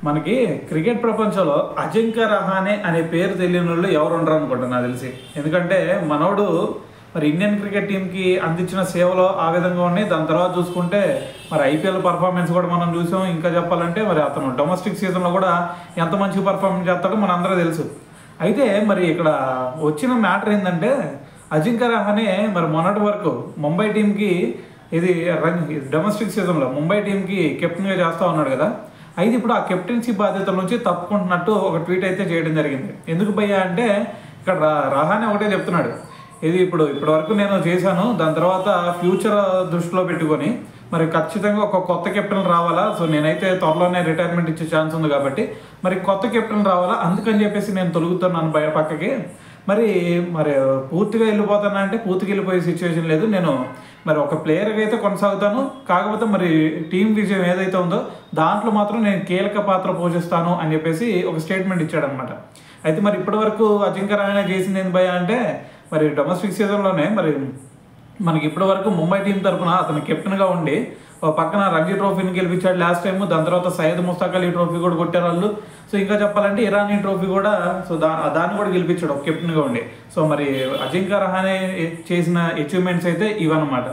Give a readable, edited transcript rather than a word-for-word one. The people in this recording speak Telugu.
మనకి క్రికెట్ ప్రపంచంలో అజింక్య రహానే అనే పేరు తెలియని వాళ్ళు ఎవరు ఉండరు అనుకుంటా నాకు తెలిసి. ఎందుకంటే మనోడు మరి ఇండియన్ క్రికెట్ టీంకి అందించిన సేవలు ఆ విధంగా ఉన్నాయి. దాని తర్వాత చూసుకుంటే మరి ఐపీఎల్ పర్ఫార్మెన్స్ కూడా మనం చూసాం. ఇంకా చెప్పాలంటే మరి అతను డొమెస్టిక్ సీజన్లో కూడా ఎంత మంచిగా పర్ఫార్మెన్స్ చేస్తాడో మన అందరూ తెలుసు. అయితే మరి ఇక్కడ వచ్చిన మ్యాటర్ ఏంటంటే అజింక్య రహానే మరి మొన్నటి వరకు ముంబై టీంకి ఇది డొమెస్టిక్ సీజన్లో ముంబై టీంకి కెప్టెన్గా చేస్తూ ఉన్నాడు కదా. అయితే ఇప్పుడు ఆ కెప్టెన్సీ బాధ్యతల నుంచి తప్పుకుంటున్నట్టు ఒక ట్వీట్ అయితే చేయడం జరిగింది. ఎందుకు భయ్యా అంటే ఇక్కడ రహానే ఒకటే చెప్తున్నాడు, ఇది ఇప్పటి వరకు నేను చేశాను, దాని తర్వాత ఫ్యూచర్ దృష్టిలో పెట్టుకొని మరి ఖచ్చితంగా ఒక కొత్త కెప్టెన్ రావాలా, సో నేనైతే త్వరలోనే రిటైర్మెంట్ ఇచ్చే ఛాన్స్ ఉంది కాబట్టి మరి కొత్త కెప్టెన్ రావాలా, అందుకని చెప్పేసి నేను తొలుగుతున్నాను బయట పక్కకి. మరి పూర్తిగా వెళ్ళిపోతానా అంటే పూర్తిగా వెళ్ళిపోయే సిచ్యువేషన్ లేదు. నేను మరి ఒక ప్లేయర్గా అయితే కొనసాగుతాను, కాకపోతే మరి టీం విజయం ఏదైతే ఉందో దాంట్లో మాత్రం నేను కీలక పాత్ర పోషిస్తాను అని చెప్పేసి ఒక స్టేట్మెంట్ ఇచ్చాడనమాట. అయితే మరి ఇప్పటి వరకు అజింక్య రహానే చేసింది ఏంటి భయ్యా అంటే మరి డొమెస్టిక్ సీజన్లోనే మరి మనకి ఇప్పటి వరకు ముంబై టీం తరఫున అతను కెప్టెన్గా ఉండి పక్కన రంజీ ట్రోఫీని గెలిపించాడు లాస్ట్ టైం. దాని తర్వాత సయ్యద్ ముస్తాక్ అలీ ట్రోఫీ కూడా కొట్టారు వాళ్ళు. సో ఇంకా చెప్పాలంటే ఇరానీ ట్రోఫీ కూడా, సో దాన్ని కూడా గెలిపించాడు ఒక కెప్టెన్గా ఉండి. సో మరి అజింక్య రహానే చేసిన అచీవ్మెంట్స్ అయితే ఇవన్నమాట.